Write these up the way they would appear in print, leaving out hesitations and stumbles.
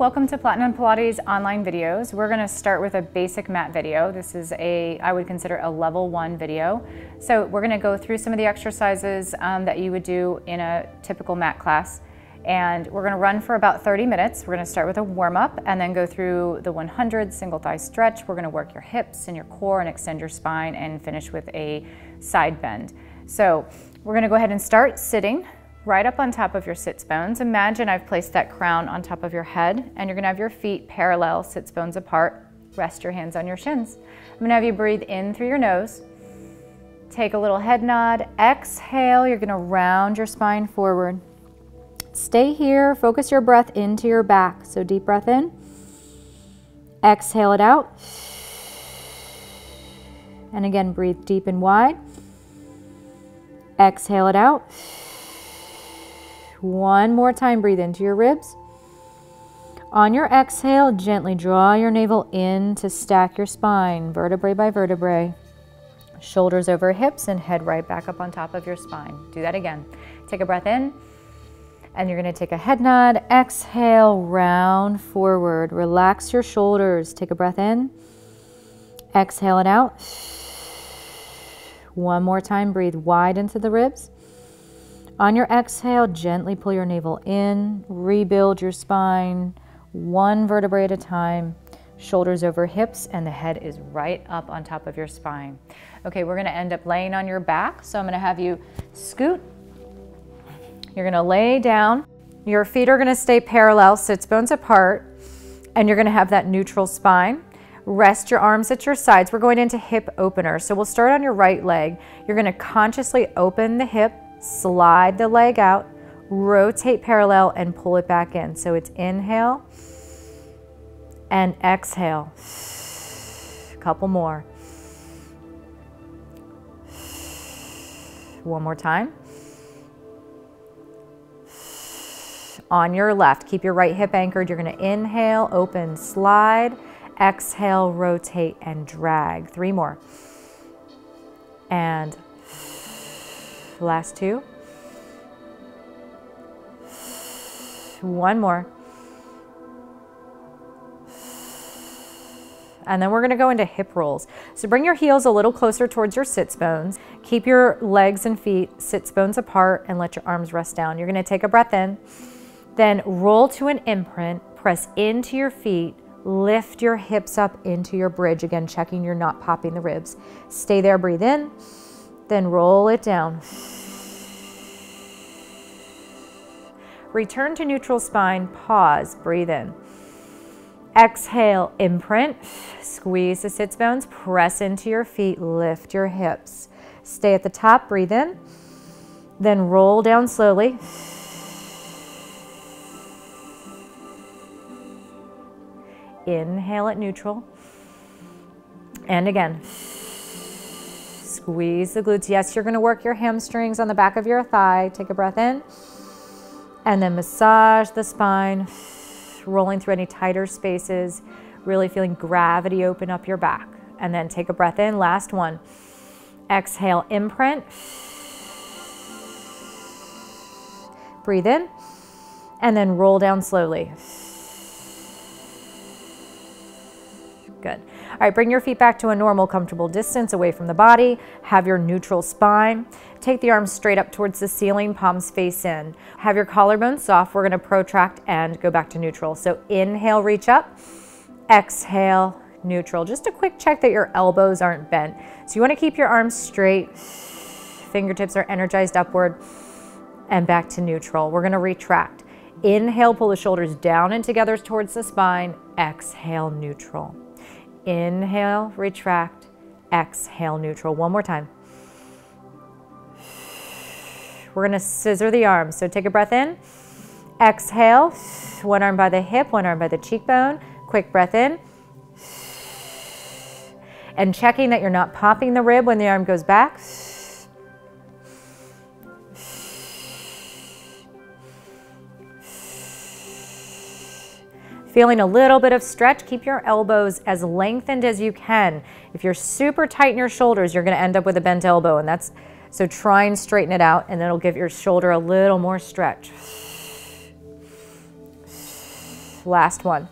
welcome to Platinum Pilates online videos. We're going to start with a basic mat video. This is I would consider a level 1 video. So we're going to go through some of the exercises that you would do in a typical mat class. And we're going to run for about 30 minutes. We're going to start with a warm-up and then go through the 100 single thigh stretch. We're going to work your hips and your core and extend your spine and finish with a side bend. So we're going to go ahead and start sitting right up on top of your sits bones. Imagine I've placed that crown on top of your head and you're gonna have your feet parallel, sits bones apart. Rest your hands on your shins. I'm gonna have you breathe in through your nose. Take a little head nod. Exhale, you're gonna round your spine forward. Stay here, focus your breath into your back. So deep breath in. Exhale it out. And again, breathe deep and wide. Exhale it out. One more time, breathe into your ribs. On your exhale, gently draw your navel in to stack your spine, vertebrae by vertebrae. Shoulders over hips and head right back up on top of your spine. Do that again. Take a breath in, and you're gonna take a head nod. Exhale, round forward. Relax your shoulders. Take a breath in. Exhale it out. One more time, breathe wide into the ribs. On your exhale, gently pull your navel in, rebuild your spine, one vertebrae at a time, shoulders over hips, and the head is right up on top of your spine. Okay, we're gonna end up laying on your back, so I'm gonna have you scoot. You're gonna lay down. Your feet are gonna stay parallel, sits bones apart, and you're gonna have that neutral spine. Rest your arms at your sides. We're going into hip opener, so we'll start on your right leg. You're gonna consciously open the hip, slide the leg out, rotate parallel, and pull it back in. So it's inhale and exhale. A couple more. One more time. On your left, keep your right hip anchored. You're going to inhale, open, slide, exhale, rotate, and drag. 3 more. And last 2. 1 more. And then we're going to go into hip rolls. So bring your heels a little closer towards your sits bones. Keep your legs and feet sits bones apart and let your arms rest down. You're going to take a breath in, then roll to an imprint, press into your feet, lift your hips up into your bridge. Again, checking you're not popping the ribs. Stay there, breathe in, then roll it down. Return to neutral spine, pause, breathe in. Exhale, imprint, squeeze the sits bones, press into your feet, lift your hips. Stay at the top, breathe in, then roll down slowly. Inhale at neutral. And again, squeeze the glutes. Yes, you're gonna work your hamstrings on the back of your thigh. Take a breath in. And then massage the spine, rolling through any tighter spaces, really feeling gravity open up your back. And then take a breath in, last one. Exhale, imprint. Breathe in, and then roll down slowly. Good. All right, bring your feet back to a normal, comfortable distance away from the body. Have your neutral spine. Take the arms straight up towards the ceiling, palms face in. Have your collarbone soft. We're going to protract and go back to neutral. So inhale, reach up. Exhale, neutral. Just a quick check that your elbows aren't bent. So you want to keep your arms straight. Fingertips are energized upward and back to neutral. We're going to retract. Inhale, pull the shoulders down and together towards the spine. Exhale, neutral. Inhale, retract, exhale, neutral. One more time. We're gonna scissor the arms. So take a breath in, exhale, one arm by the hip, one arm by the cheekbone. Quick breath in. And checking that you're not popping the rib when the arm goes back. Feeling a little bit of stretch, keep your elbows as lengthened as you can. If you're super tight in your shoulders, you're gonna end up with a bent elbow, and so try and straighten it out, and it'll give your shoulder a little more stretch. Last one.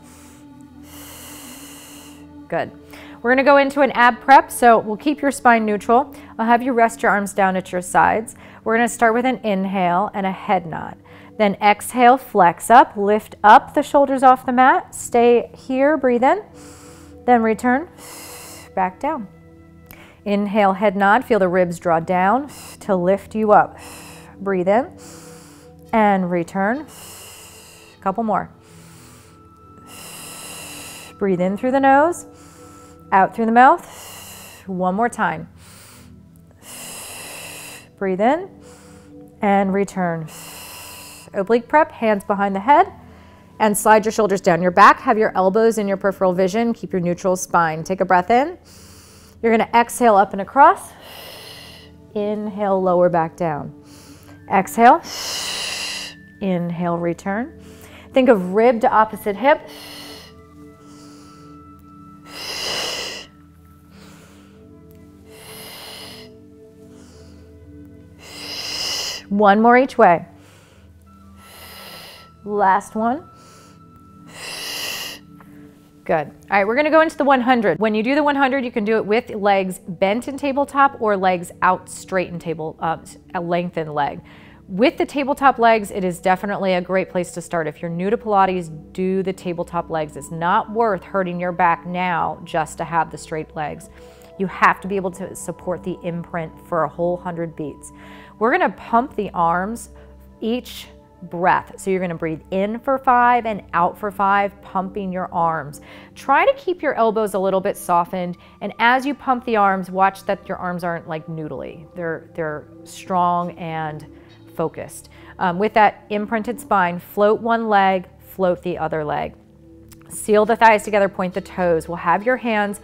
Good. We're gonna go into an ab prep, so we'll keep your spine neutral. I'll have you rest your arms down at your sides. We're gonna start with an inhale and a head nod. Then exhale, flex up, lift up the shoulders off the mat. Stay here, breathe in. Then return, back down. Inhale, head nod, feel the ribs draw down to lift you up. Breathe in and return. A couple more. Breathe in through the nose, out through the mouth. One more time. Breathe in and return. Oblique prep, hands behind the head, and slide your shoulders down your back. Have your elbows in your peripheral vision. Keep your neutral spine. Take a breath in. You're going to exhale up and across. Inhale, lower back down. Exhale. Inhale, return. Think of rib to opposite hip. One more each way. Last one. Good. All right, we're gonna go into the 100. When you do the 100, you can do it with legs bent in tabletop or legs out straight in a lengthened leg. With the tabletop legs, it is definitely a great place to start. If you're new to Pilates, do the tabletop legs. It's not worth hurting your back now just to have the straight legs. You have to be able to support the imprint for a whole 100 beats. We're gonna pump the arms each breath. So you're gonna breathe in for 5 and out for 5, pumping your arms. Try to keep your elbows a little bit softened, and as you pump the arms, watch that your arms aren't like noodly. They're strong and focused. With that imprinted spine, float one leg, float the other leg. Seal the thighs together, point the toes. We'll have your hands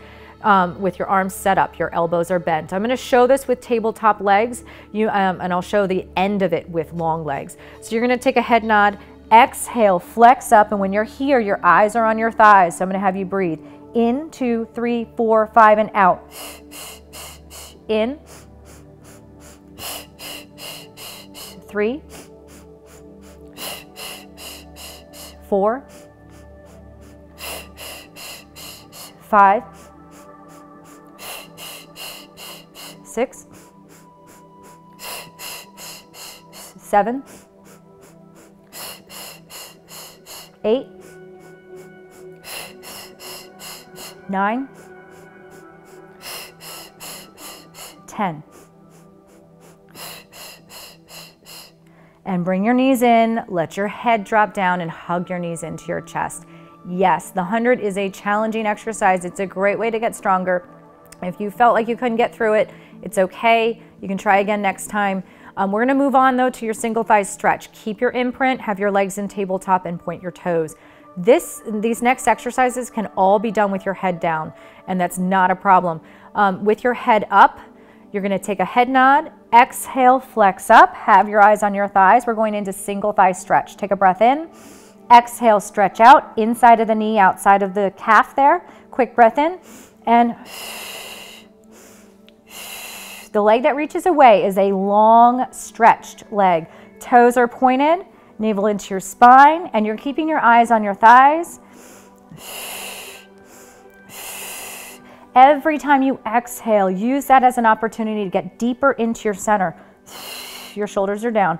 with your arms set up, your elbows are bent. I'm gonna show this with tabletop legs, and I'll show the end of it with long legs. So you're gonna take a head nod, exhale, flex up, and when you're here, your eyes are on your thighs. So I'm gonna have you breathe. In, 2, 3, 4, 5, and out. In. 3. 4. 5. 6, 7, 8, 9, 10. And bring your knees in, let your head drop down and hug your knees into your chest. Yes, the 100 is a challenging exercise. It's a great way to get stronger. If you felt like you couldn't get through it, it's okay. You can try again next time. We're gonna move on though to your single thigh stretch. Keep your imprint, have your legs in tabletop, and point your toes. These next exercises can all be done with your head down, and that's not a problem. With your head up, you're gonna take a head nod, exhale, flex up, have your eyes on your thighs. We're going into single thigh stretch. Take a breath in, exhale, stretch out, inside of the knee, outside of the calf there. Quick breath in, and the leg that reaches away is a long stretched leg. Toes are pointed, navel into your spine, and you're keeping your eyes on your thighs. Every time you exhale, use that as an opportunity to get deeper into your center. Your shoulders are down.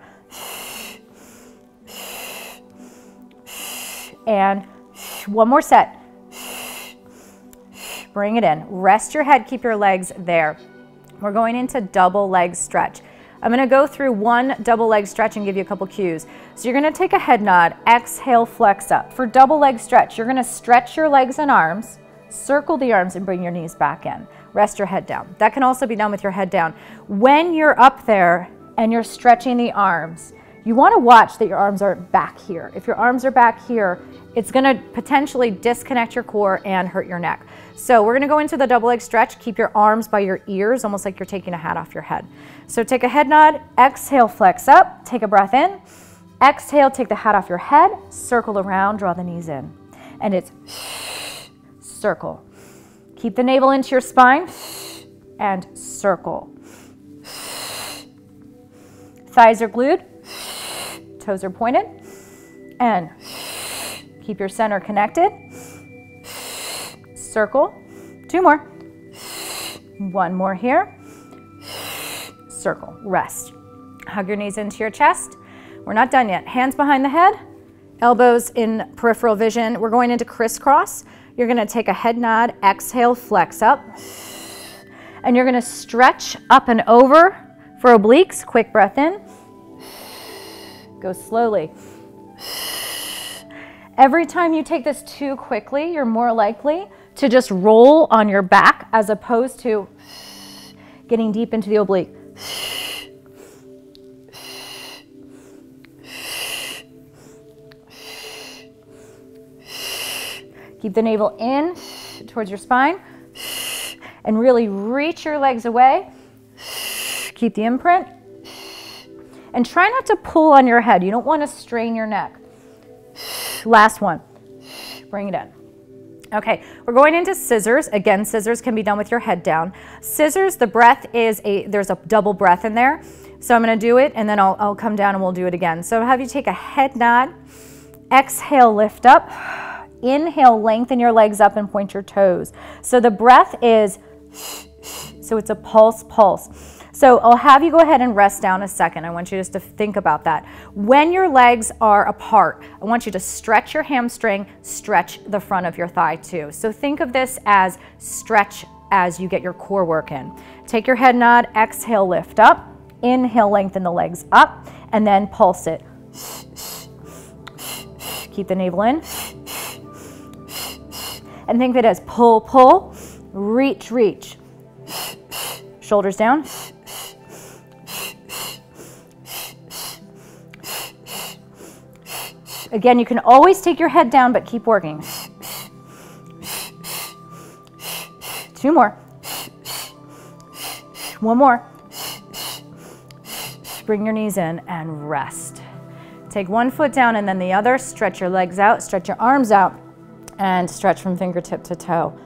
And one more set. Bring it in. Rest your head, keep your legs there. We're going into double leg stretch. I'm gonna go through one double leg stretch and give you a couple cues. So you're gonna take a head nod, exhale, flex up. For double leg stretch, you're gonna stretch your legs and arms, circle the arms and bring your knees back in. Rest your head down. That can also be done with your head down. When you're up there and you're stretching the arms, you wanna watch that your arms are back here. If your arms are back here, it's gonna potentially disconnect your core and hurt your neck. So we're gonna go into the double leg stretch. Keep your arms by your ears, almost like you're taking a hat off your head. So take a head nod, exhale, flex up, take a breath in, exhale, take the hat off your head, circle around, draw the knees in. And it's circle. Keep the navel into your spine and circle. Thighs are glued, toes are pointed, and Keep your center connected. Circle. 2 more. 1 more here. Circle. Rest. Hug your knees into your chest. We're not done yet. Hands behind the head. Elbows in peripheral vision. We're going into crisscross. You're going to take a head nod. Exhale, flex up. And you're going to stretch up and over for obliques. Quick breath in. Go slowly. Every time you take this too quickly, you're more likely to just roll on your back as opposed to getting deep into the oblique. Keep the navel in towards your spine and really reach your legs away. Keep the imprint. And try not to pull on your head. You don't want to strain your neck. Last one. Bring it in. Okay, we're going into scissors. Again, scissors can be done with your head down. Scissors, the breath is there's a double breath in there. So I'm going to do it and then I'll come down and we'll do it again. So I'll have you take a head nod. Exhale, lift up. Inhale, lengthen your legs up and point your toes. So the breath is, so it's a pulse, pulse. So I'll have you go ahead and rest down a second. I want you just to think about that. When your legs are apart, I want you to stretch your hamstring, stretch the front of your thigh too. So think of this as stretch as you get your core work in. Take your head nod, exhale, lift up. Inhale, lengthen the legs up, and then pulse it. Keep the navel in. And think of it as pull, pull, reach, reach. Shoulders down. Again, you can always take your head down, but keep working. 2 more. 1 more. Bring your knees in and rest. Take 1 foot down and then the other. Stretch your legs out, stretch your arms out, and stretch from fingertip to toe.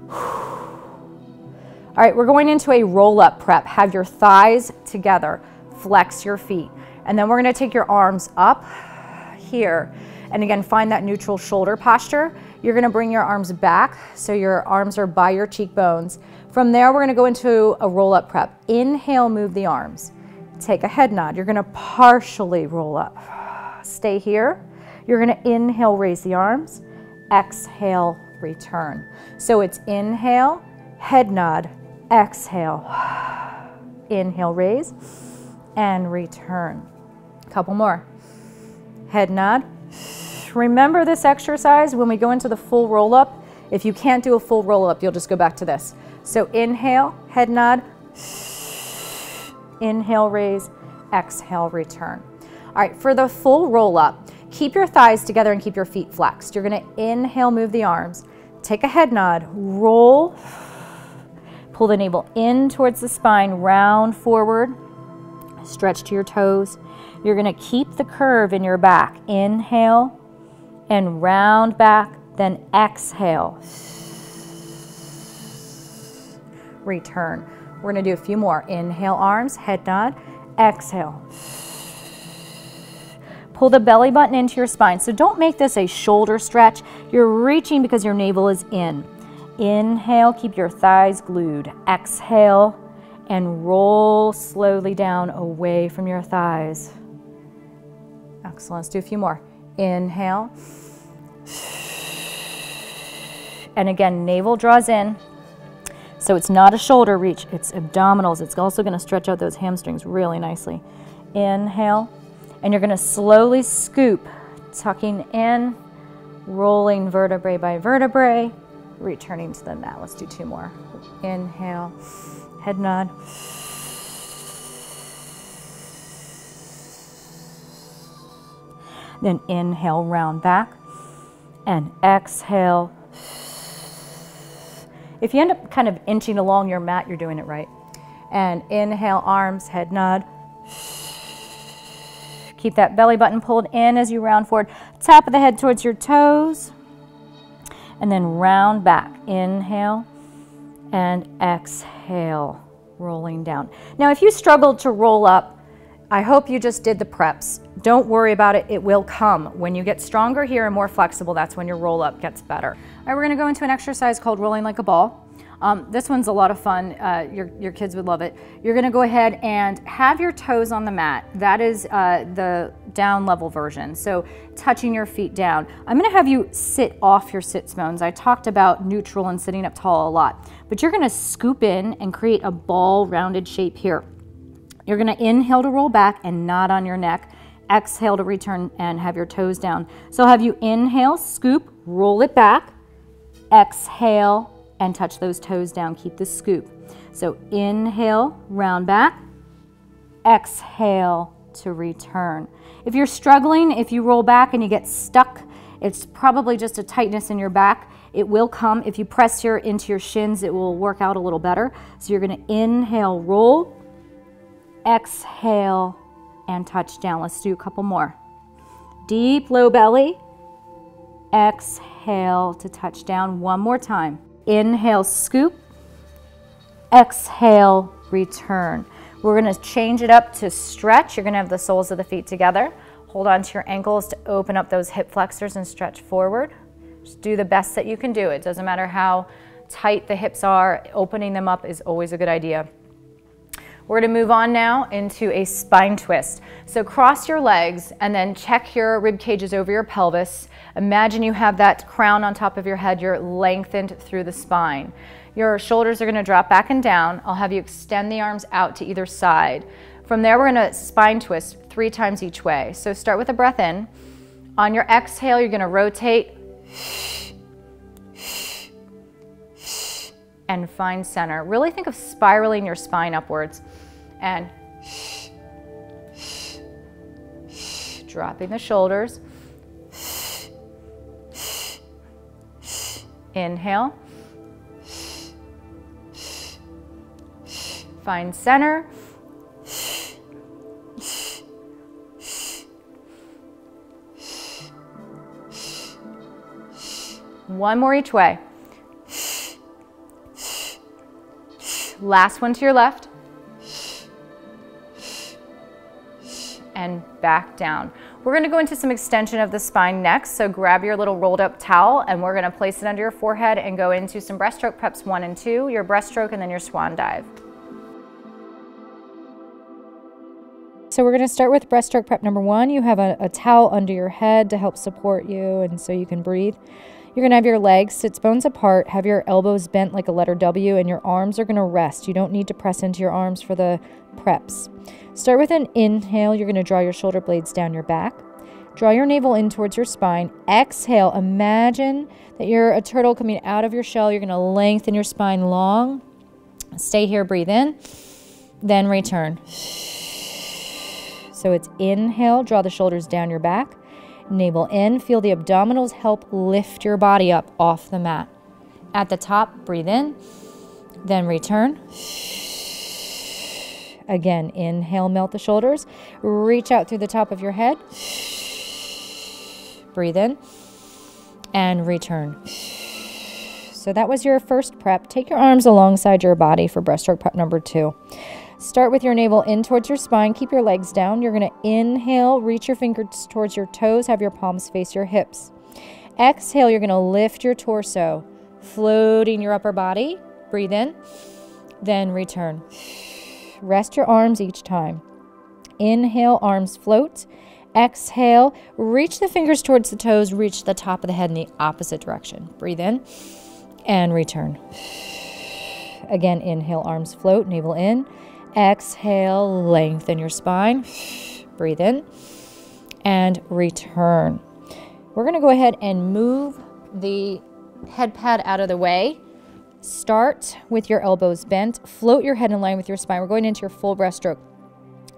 All right, we're going into a roll-up prep. Have your thighs together, flex your feet, and then we're going to take your arms up here, and again, find that neutral shoulder posture. You're going to bring your arms back, so your arms are by your cheekbones. From there, we're going to go into a roll-up prep. Inhale, move the arms. Take a head nod. You're going to partially roll up. Stay here. You're going to inhale, raise the arms. Exhale, return. So it's inhale, head nod, exhale, inhale, raise, and return. Couple more. Head nod. Remember this exercise when we go into the full roll-up. If you can't do a full roll-up, you'll just go back to this. So inhale, head nod, inhale, raise, exhale, return. All right, for the full roll-up, keep your thighs together and keep your feet flexed. You're going to inhale, move the arms, take a head nod, roll, pull the navel in towards the spine, round forward, stretch to your toes. You're going to keep the curve in your back. Inhale and round back, then exhale. Return. We're going to do a few more. Inhale, arms, head nod, exhale. Pull the belly button into your spine. So don't make this a shoulder stretch. You're reaching because your navel is in. Inhale, keep your thighs glued. Exhale, and roll slowly down away from your thighs. Excellent. Let's do a few more. Inhale. And again, navel draws in. So it's not a shoulder reach, it's abdominals. It's also going to stretch out those hamstrings really nicely. Inhale. And you're going to slowly scoop, tucking in, rolling vertebrae by vertebrae, returning to the mat. Let's do 2 more. Inhale, head nod. Then inhale, round back, and exhale. If you end up kind of inching along your mat, you're doing it right. And inhale, arms, head nod. Keep that belly button pulled in as you round forward. Top of the head towards your toes. And then round back. Inhale and exhale, rolling down. Now, if you struggled to roll up, I hope you just did the preps. Don't worry about it, it will come. When you get stronger here and more flexible, that's when your roll up gets better. All right, we're gonna go into an exercise called rolling like a ball. This one's a lot of fun. Your kids would love it. You're gonna go ahead and have your toes on the mat. That is the down level version. So touching your feet down. I'm gonna have you sit off your sits bones. I talked about neutral and sitting up tall a lot, but you're gonna scoop in and create a ball rounded shape here. You're gonna inhale to roll back and nod on your neck. Exhale to return and have your toes down. So I'll have you inhale, scoop, roll it back, exhale, and touch those toes down. Keep the scoop. So inhale, round back, exhale to return. If you're struggling, if you roll back and you get stuck, it's probably just a tightness in your back. It will come. If you press here into your shins, it will work out a little better. So you're gonna inhale, roll, exhale, and touch down. Let's do a couple more. Deep low belly, exhale to touch down. One more time. Inhale, scoop, exhale, return. We're gonna change it up to stretch. You're gonna have the soles of the feet together. Hold on to your ankles to open up those hip flexors and stretch forward. Just do the best that you can do. It doesn't matter how tight the hips are, opening them up is always a good idea. We're gonna move on now into a spine twist. So cross your legs and then check your rib cages over your pelvis. Imagine you have that crown on top of your head. You're lengthened through the spine. Your shoulders are gonna drop back and down. I'll have you extend the arms out to either side. From there, we're gonna spine twist 3 times each way. So start with a breath in. On your exhale, you're gonna rotate and find center. Really think of spiraling your spine upwards and dropping the shoulders. Inhale. Find center. One more each way. Last one to your left. And back down. We're gonna go into some extension of the spine next, so grab your little rolled up towel and we're gonna place it under your forehead and go into some breaststroke preps 1 and 2, your breaststroke and then your swan dive. So we're gonna start with breaststroke prep number 1. You have a towel under your head to help support you and so you can breathe. You're gonna have your legs sits bones apart, have your elbows bent like a letter W, and your arms are gonna rest. You don't need to press into your arms for the preps. Start with an inhale. You're gonna draw your shoulder blades down your back. Draw your navel in towards your spine. Exhale, imagine that you're a turtle coming out of your shell. You're gonna lengthen your spine long. Stay here, breathe in, then return. So it's inhale, draw the shoulders down your back. Navel in, feel the abdominals help lift your body up off the mat. At the top, breathe in, then return. Again, inhale, melt the shoulders. Reach out through the top of your head. Breathe in and return. So that was your first prep. Take your arms alongside your body for breaststroke prep number 2. Start with your navel in towards your spine. Keep your legs down. You're going to inhale, reach your fingers towards your toes, have your palms face your hips. Exhale, you're going to lift your torso, floating your upper body. Breathe in, then return. Rest your arms each time. Inhale, arms float. Exhale, reach the fingers towards the toes, reach the top of the head in the opposite direction. Breathe in and return. Again, inhale, arms float, navel in. Exhale, lengthen your spine. Breathe in and return. We're going to go ahead and move the head pad out of the way. Start with your elbows bent. Float your head in line with your spine. We're going into your full breaststroke.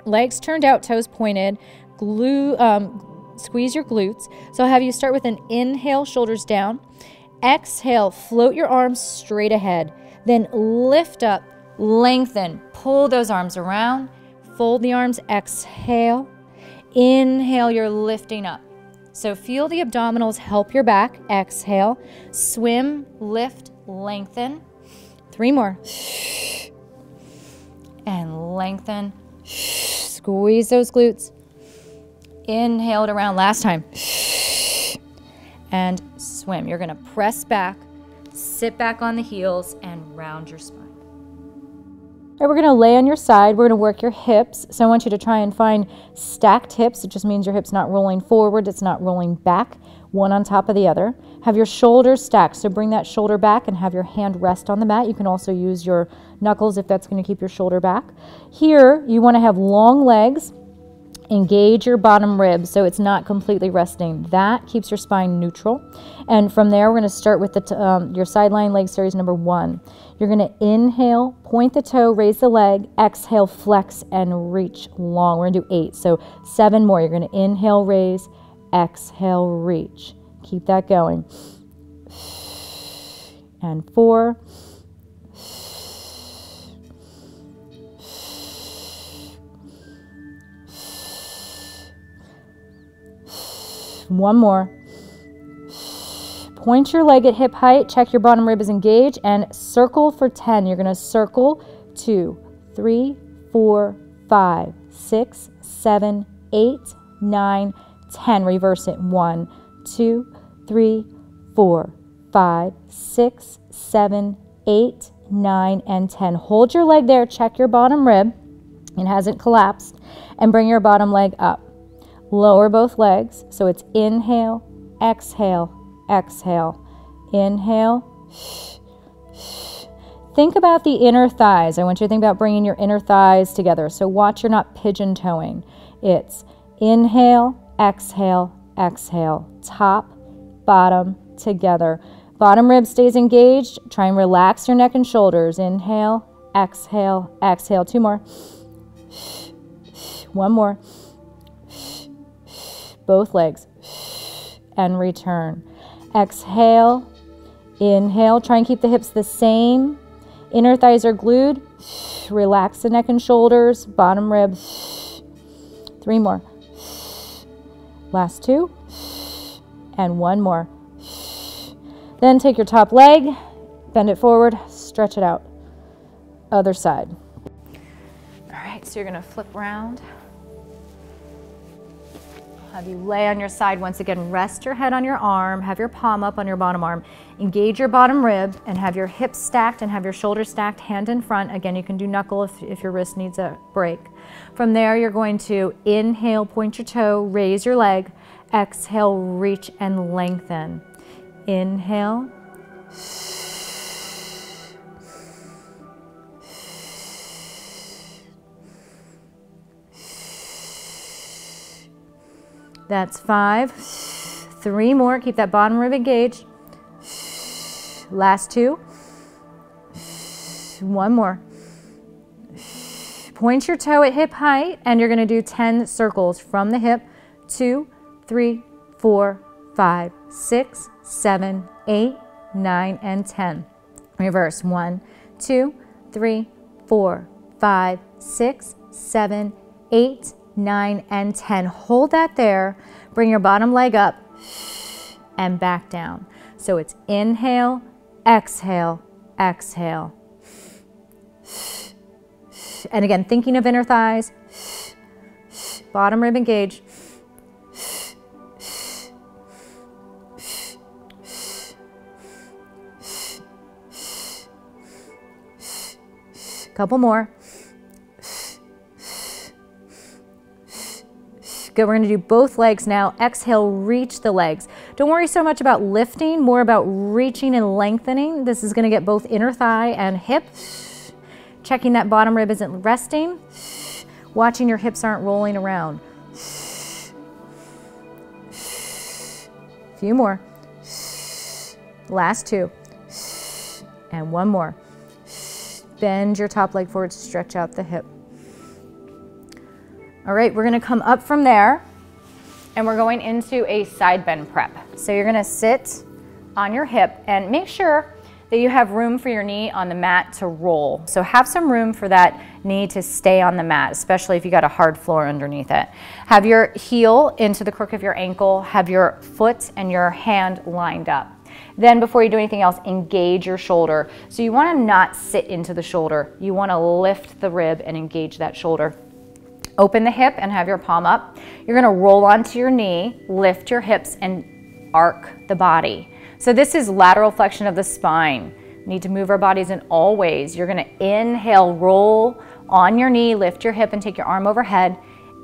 Legs turned out, toes pointed. Squeeze your glutes. So I'll have you start with an inhale, shoulders down. Exhale, float your arms straight ahead. Then lift up, lengthen, pull those arms around. Fold the arms, exhale. Inhale, you're lifting up. So feel the abdominals help your back. Exhale, swim, lift, lengthen. 3 more. And lengthen. Squeeze those glutes. Inhale it around. Last time. And swim. You're gonna press back, sit back on the heels, and round your spine. All right, we're gonna lay on your side. We're gonna work your hips. So I want you to try and find stacked hips. It just means your hip's not rolling forward, it's not rolling back, one on top of the other. Have your shoulders stacked. So bring that shoulder back and have your hand rest on the mat. You can also use your knuckles if that's gonna keep your shoulder back. Here, you wanna have long legs. Engage your bottom ribs so it's not completely resting. That keeps your spine neutral. And from there, we're going to start with your sideline leg series number 1. You're going to inhale, point the toe, raise the leg, exhale, flex, and reach long. We're going to do 8. So 7 more. You're going to inhale, raise, exhale, reach. Keep that going. And 4. 1 more. Point your leg at hip height, check your bottom rib is engaged, and circle for 10. You're going to circle 2, 3, 4, 5, 6, 7, 8, 9, 10. Reverse it. 1, 2, 3, 4, 5, 6, 7, 8, 9, and 10. Hold your leg there, check your bottom rib. It hasn't collapsed. And bring your bottom leg up. Lower both legs, so it's inhale, exhale, exhale. Inhale. Think about the inner thighs. I want you to think about bringing your inner thighs together. So watch you're not pigeon-toeing. It's inhale, exhale, exhale. Top, bottom, together. Bottom rib stays engaged. Try and relax your neck and shoulders. Inhale, exhale, exhale. 2 more. 1 more. Both legs, and return. Exhale, inhale. Try and keep the hips the same. Inner thighs are glued. Relax the neck and shoulders, bottom rib. 3 more. Last 2, and 1 more. Then take your top leg, bend it forward, stretch it out. Other side. All right, so you're gonna flip around. Have you lay on your side. Once again, rest your head on your arm, have your palm up on your bottom arm, engage your bottom rib, and have your hips stacked and have your shoulders stacked, hand in front. Again, you can do knuckle if your wrist needs a break. From there, you're going to inhale, point your toe, raise your leg, exhale, reach and lengthen. Inhale. That's 5. 3 more. Keep that bottom rib engaged. Last 2. 1 more. Point your toe at hip height, and you're going to do 10 circles from the hip. 2, 3, 4, 5, 6, 7, 8, 9, and 10. Reverse. 1, 2, 3, 4, 5, 6, 7, 8, 9, and 10. Hold that there. Bring your bottom leg up and back down. So it's inhale, exhale, exhale. And again, thinking of inner thighs, bottom rib engaged. Couple more. Good, we're gonna do both legs now. Exhale, reach the legs. Don't worry so much about lifting, more about reaching and lengthening. This is gonna get both inner thigh and hip. Checking that bottom rib isn't resting. Watching your hips aren't rolling around. Few more. Last 2. And 1 more. Bend your top leg forward, stretch out the hip. All right, we're gonna come up from there and we're going into a side bend prep. So you're gonna sit on your hip and make sure that you have room for your knee on the mat to roll. So have some room for that knee to stay on the mat, especially if you got a hard floor underneath it. Have your heel into the crook of your ankle, have your foot and your hand lined up. Then before you do anything else, engage your shoulder. So you wanna not sit into the shoulder. You wanna lift the rib and engage that shoulder. Open the hip and have your palm up. You're gonna roll onto your knee, lift your hips, and arc the body. So this is lateral flexion of the spine. We need to move our bodies in all ways. You're gonna inhale, roll on your knee, lift your hip and take your arm overhead.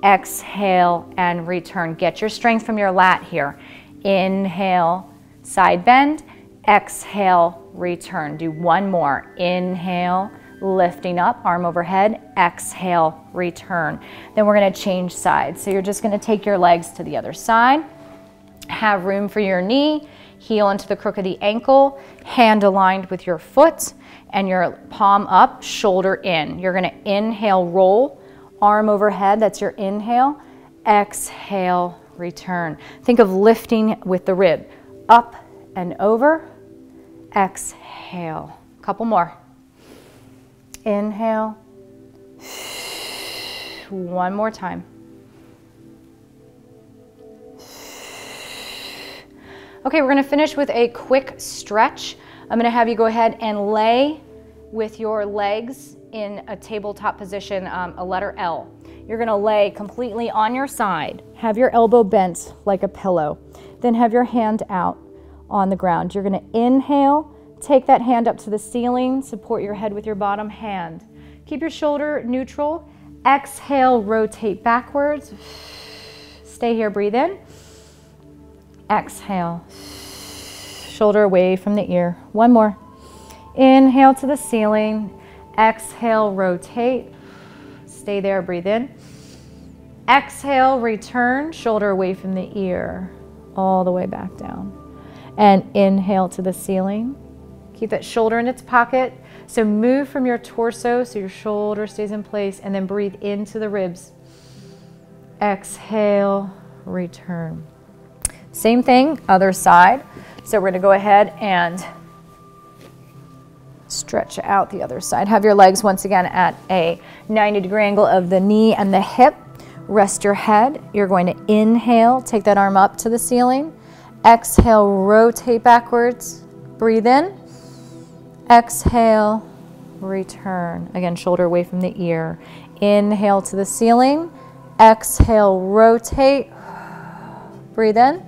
Exhale and return. Get your strength from your lat here. Inhale, side bend. Exhale, return. Do one more. Inhale, lifting up, arm overhead. Exhale, return. Then we're gonna change sides. So you're just gonna take your legs to the other side. Have room for your knee. Heel into the crook of the ankle. Hand aligned with your foot. And your palm up, shoulder in. You're gonna inhale, roll. Arm overhead, that's your inhale. Exhale, return. Think of lifting with the rib. Up and over. Exhale. Couple more. Inhale. One more time. Okay, we're gonna finish with a quick stretch. I'm gonna have you go ahead and lay with your legs in a tabletop position, a letter L. You're gonna lay completely on your side. Have your elbow bent like a pillow. Then have your hand out on the ground. You're gonna inhale, take that hand up to the ceiling, support your head with your bottom hand. Keep your shoulder neutral. Exhale, rotate backwards. Stay here, breathe in. Exhale, shoulder away from the ear. One more. Inhale to the ceiling. Exhale, rotate. Stay there, breathe in. Exhale, return, shoulder away from the ear, all the way back down. And inhale to the ceiling. Keep that shoulder in its pocket. So move from your torso so your shoulder stays in place, and then breathe into the ribs. Exhale, return. Same thing, other side. So we're gonna go ahead and stretch out the other side. Have your legs once again at a 90-degree angle of the knee and the hip. Rest your head. You're going to inhale, take that arm up to the ceiling. Exhale, rotate backwards. Breathe in. Exhale, return. Again, shoulder away from the ear. Inhale to the ceiling. Exhale, rotate. Breathe in.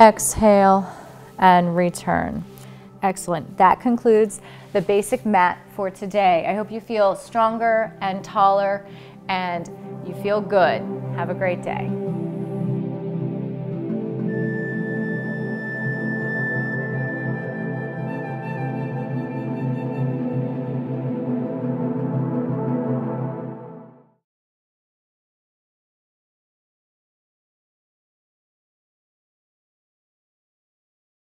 Exhale and return. Excellent. That concludes the basic mat for today. I hope you feel stronger and taller and you feel good. Have a great day.